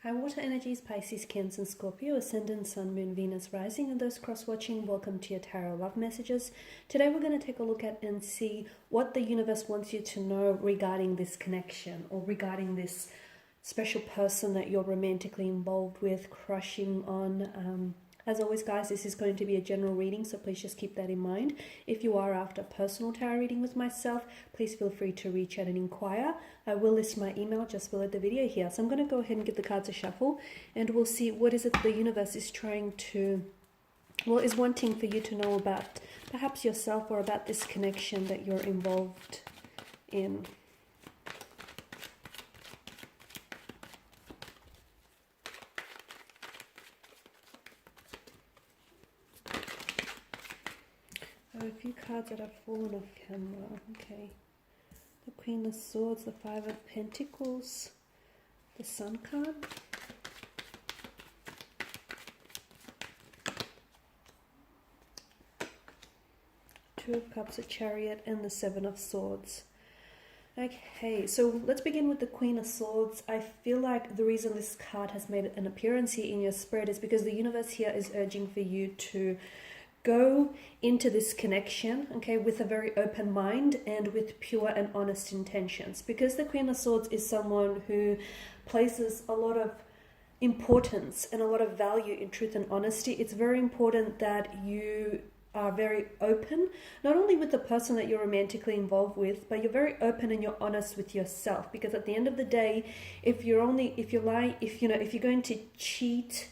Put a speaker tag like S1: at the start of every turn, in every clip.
S1: Hi, water energies, Pisces, Cancer, and Scorpio, Ascendant, Sun, Moon, Venus, Rising, and those cross-watching, welcome to your Tarot Love Messages. Today we're going to take a look at and see what the universe wants you to know regarding this connection or regarding this special person that you're romantically involved with, crushing on. As always, guys, this is going to be a general reading, so please just keep that in mind. If you are after a personal tarot reading with myself, please feel free to reach out and inquire. I will list my email just below the video here. So I'm going to go ahead and give the cards a shuffle, and we'll see what is it the universe is trying to, well, is wanting for you to know about perhaps yourself or about this connection that you're involved in. A few cards that have fallen off camera. Okay. The Queen of Swords, the Five of Pentacles, the Sun card. Two of Cups, a Chariot, and the Seven of Swords. Okay, so let's begin with the Queen of Swords. I feel like the reason this card has made an appearance here in your spirit is because the universe here is urging for you to go into this connection, okay, with a very open mind and with pure and honest intentions. Because the Queen of Swords is someone who places a lot of importance and a lot of value in truth and honesty. It's very important that you are very open, not only with the person that you're romantically involved with, but you're very open and you're honest with yourself. Because at the end of the day, if you're going to cheat,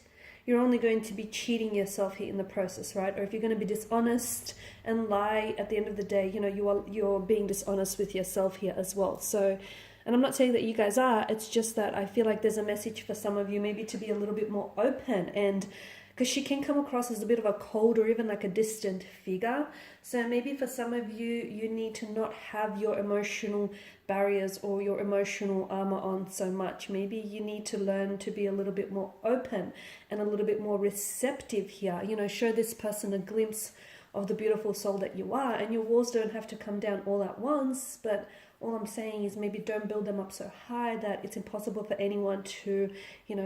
S1: you're only going to be cheating yourself here in the process, right? Or if you're going to be dishonest and lie, at the end of the day, you're being dishonest with yourself here as well. So, and I'm not saying that you guys are, it's just that I feel like there's a message for some of you maybe to be a little bit more open, and because she can come across as a bit of a cold or even like a distant figure. So maybe for some of you, you need to not have your emotional barriers or your emotional armor on so much. Maybe you need to learn to be a little bit more open and a little bit more receptive here. Show this person a glimpse of the beautiful soul that you are, and your walls don't have to come down all at once, but all I'm saying is maybe don't build them up so high that it's impossible for anyone to,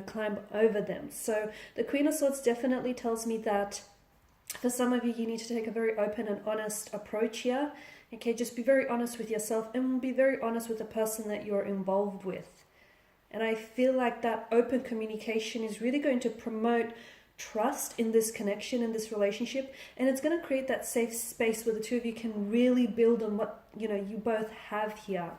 S1: climb over them. So the Queen of Swords definitely tells me that for some of you, you need to take a very open and honest approach here. Okay, just be very honest with yourself and be very honest with the person that you're involved with. And I feel like that open communication is really going to promote trust in this connection, in this relationship, and it's going to create that safe space where the two of you can really build on what you both have here.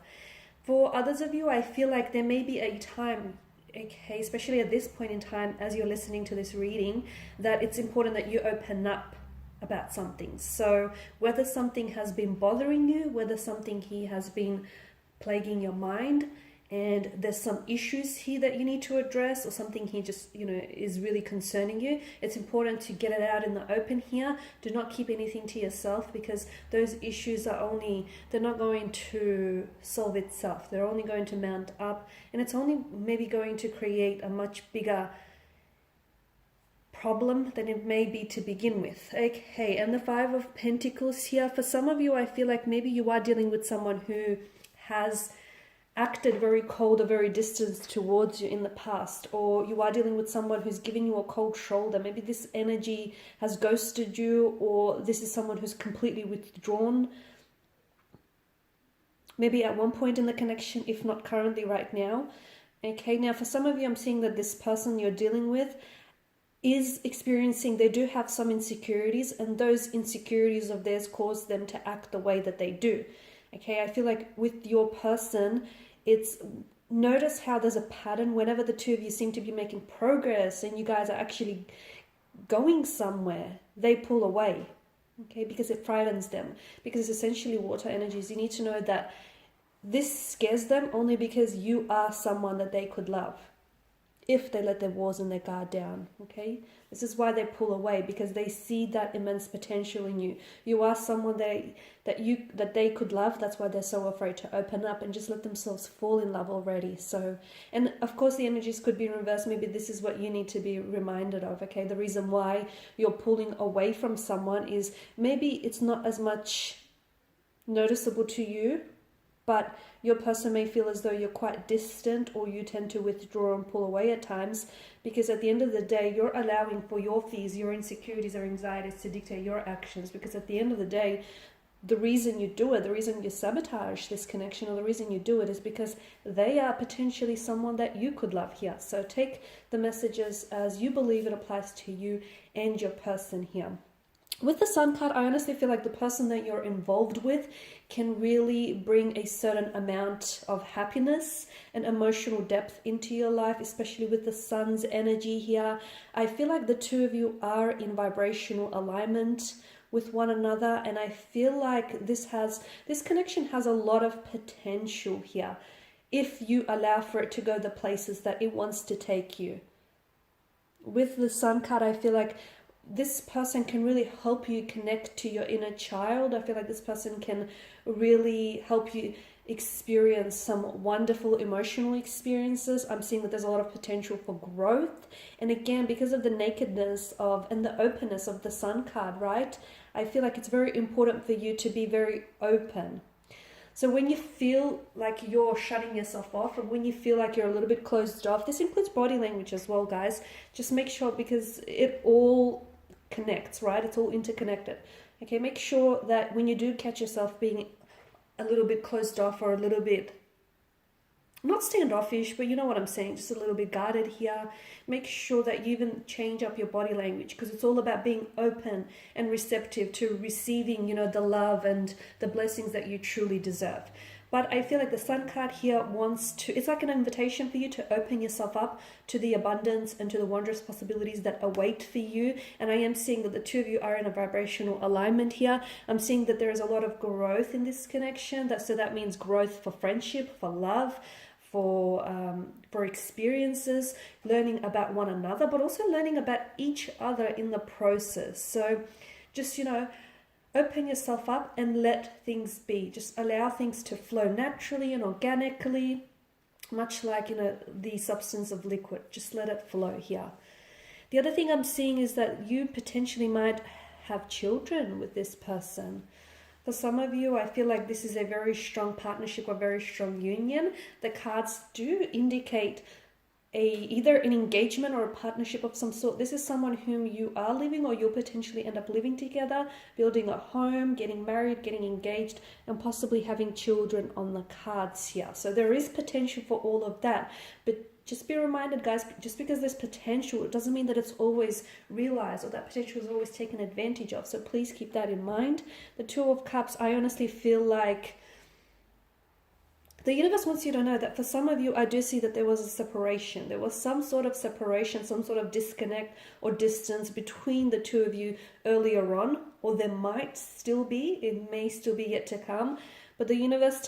S1: For others of you, I feel like there may be a time, okay, especially at this point in time as you're listening to this reading, that it's important that you open up about something. So whether something has been bothering you, whether something here has been plaguing your mind, and there's some issues here that you need to address, or something here just, is really concerning you, it's important to get it out in the open here. Do not keep anything to yourself, because those issues they're not going to solve itself. They're only going to mount up, and it's only maybe going to create a much bigger problem than it may be to begin with. Okay, and the Five of Pentacles here. For some of you, I feel like maybe you are dealing with someone who has acted very cold or very distant towards you in the past, or you are dealing with someone who's giving you a cold shoulder. Maybe this energy has ghosted you, or this is someone who's completely withdrawn, maybe at one point in the connection, if not currently right now. Okay, now for some of you, I'm seeing that this person you're dealing with is experiencing, they do have some insecurities, and those insecurities of theirs cause them to act the way that they do. Okay, I feel like with your person, notice how there's a pattern. Whenever the two of you seem to be making progress and you guys are actually going somewhere, they pull away, okay, because it frightens them. Because essentially, water energies, you need to know that this scares them only because you are someone that they could love if they let their walls and their guard down. Okay, this is why they pull away, because they see that immense potential in you. You are someone that they could love. That's why they're so afraid to open up and just let themselves fall in love already. So, and of course the energies could be reversed. Maybe this is what you need to be reminded of. Okay, the reason why you're pulling away from someone is maybe it's not as much noticeable to you but your person may feel as though you're quite distant, or you tend to withdraw and pull away at times, because at the end of the day, you're allowing for your fears, your insecurities or anxieties to dictate your actions. Because at the end of the day, the reason you do it, the reason you sabotage this connection, or the reason you do it, is because they are potentially someone that you could love here. So take the messages as you believe it applies to you and your person here. With the Sun card, I honestly feel like the person that you're involved with can really bring a certain amount of happiness and emotional depth into your life, especially with the Sun's energy here. I feel like the two of you are in vibrational alignment with one another, and I feel like this connection has a lot of potential here if you allow for it to go the places that it wants to take you. With the Sun card, I feel like this person can really help you connect to your inner child. I feel like this person can really help you experience some wonderful emotional experiences. I'm seeing that there's a lot of potential for growth. And again, because of the nakedness and the openness of the Sun card, right? I feel like it's very important for you to be very open. So when you feel like you're shutting yourself off, or when you feel like you're a little bit closed off, this includes body language as well, guys. Just make sure, because it all connects, right? It's all interconnected. Okay, make sure that when you do catch yourself being a little bit closed off, or a little bit, not standoffish, but you know what I'm saying, just a little bit guarded here, make sure that you even change up your body language, because it's all about being open and receptive to receiving, the love and the blessings that you truly deserve. But I feel like the Sun card here it's like an invitation for you to open yourself up to the abundance and to the wondrous possibilities that await for you. And I am seeing that the two of you are in a vibrational alignment here. I'm seeing that there is a lot of growth in this connection. So that means growth for friendship, for love, for experiences, learning about one another, but also learning about each other in the process. So just, open yourself up and let things be. Just allow things to flow naturally and organically, much like, the substance of liquid. Just let it flow here. The other thing I'm seeing is that you potentially might have children with this person. For some of you, I feel like this is a very strong partnership or very strong union. The cards do indicate either an engagement or a partnership of some sort. This is someone whom you are living, or you'll potentially end up living together, building a home, getting married, getting engaged, and possibly having children on the cards here. So there is potential for all of that. But just be reminded, guys, just because there's potential, it doesn't mean that it's always realized, or that potential is always taken advantage of. So please keep that in mind. The Two of Cups, I honestly feel like the universe wants you to know that for some of you, I do see that there was a separation. There was some sort of separation, some sort of disconnect or distance between the two of you earlier on, or there might still be. It may still be yet to come. But the universe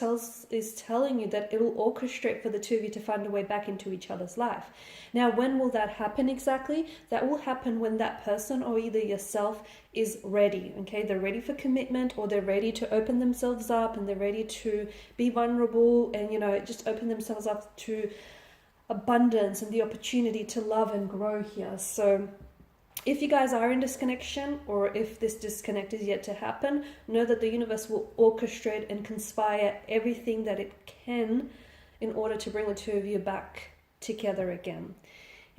S1: is telling you that it will orchestrate for the two of you to find a way back into each other's life. Now, when will that happen exactly? That will happen when that person, or either yourself, is ready. Okay, they're ready for commitment, or they're ready to open themselves up, and they're ready to be vulnerable, and just open themselves up to abundance and the opportunity to love and grow here. So if you guys are in disconnection, or if this disconnect is yet to happen, know that the universe will orchestrate and conspire everything that it can in order to bring the two of you back together again.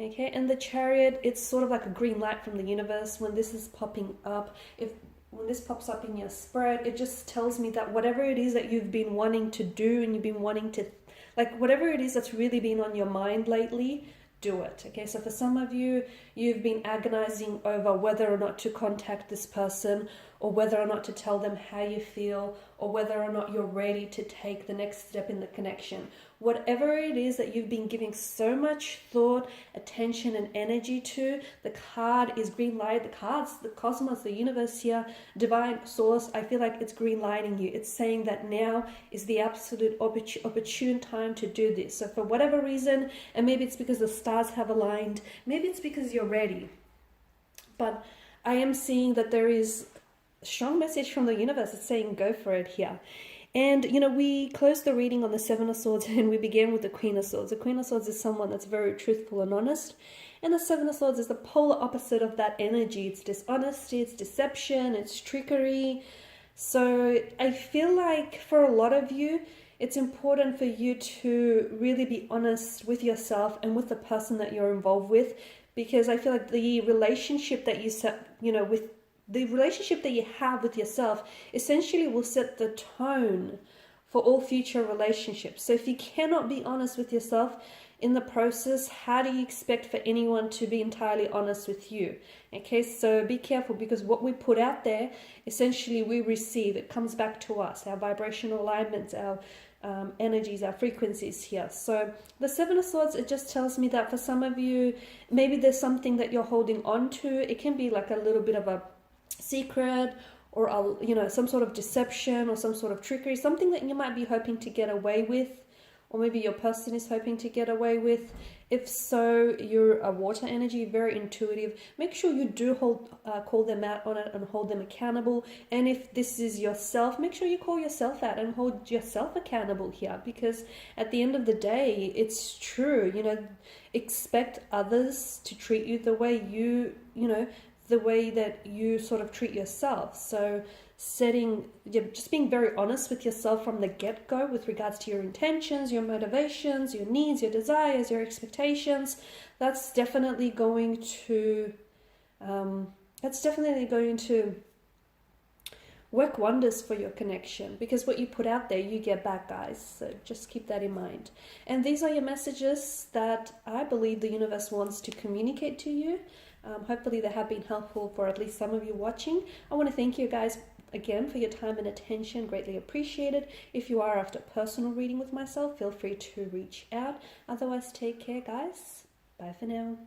S1: Okay, and the Chariot, it's sort of like a green light from the universe. When this is popping up, when this pops up in your spread, it just tells me that whatever it is that you've been wanting to do, and you've been wanting to, whatever it is that's really been on your mind lately, do it. Okay, so for some of you, you've been agonizing over whether or not to contact this person, or whether or not to tell them how you feel, or whether or not you're ready to take the next step in the connection. Whatever it is that you've been giving so much thought, attention, and energy to, the card is green light. The cards, the cosmos, the universe here, divine source, I feel like it's green lighting you. It's saying that now is the absolute opportune time to do this. So for whatever reason, and maybe it's because the stars have aligned, maybe it's because you're ready, but I am seeing that there is a strong message from the universe. It's saying go for it here. And, we closed the reading on the Seven of Swords, and we began with the Queen of Swords. The Queen of Swords is someone that's very truthful and honest. And the Seven of Swords is the polar opposite of that energy. It's dishonesty, it's deception, it's trickery. So I feel like for a lot of you, it's important for you to really be honest with yourself and with the person that you're involved with, because I feel like the relationship that you set, with the relationship that you have with yourself essentially will set the tone for all future relationships. So if you cannot be honest with yourself in the process, how do you expect for anyone to be entirely honest with you? Okay, so be careful, because what we put out there, essentially we receive. It comes back to us, our vibrational alignments, our energies, our frequencies here. So the Seven of Swords, it just tells me that for some of you, maybe there's something that you're holding on to. It can be like a little bit of a secret, or some sort of deception or some sort of trickery, something that you might be hoping to get away with, or maybe your person is hoping to get away with. If so, you're a water energy, very intuitive. Make sure you do call them out on it and hold them accountable. And if this is yourself, make sure you call yourself out and hold yourself accountable here, because at the end of the day, it's true. Expect others to treat you the way the way that you sort of treat yourself. So just being very honest with yourself from the get-go with regards to your intentions, your motivations, your needs, your desires, your expectations, that's definitely going to work wonders for your connection, because what you put out there, you get back, guys. So just keep that in mind. And these are your messages that I believe the universe wants to communicate to you. Hopefully they have been helpful for at least some of you watching. I want to thank you guys again for your time and attention, greatly appreciated. If you are after personal reading with myself, feel free to reach out. Otherwise, take care, guys. Bye for now.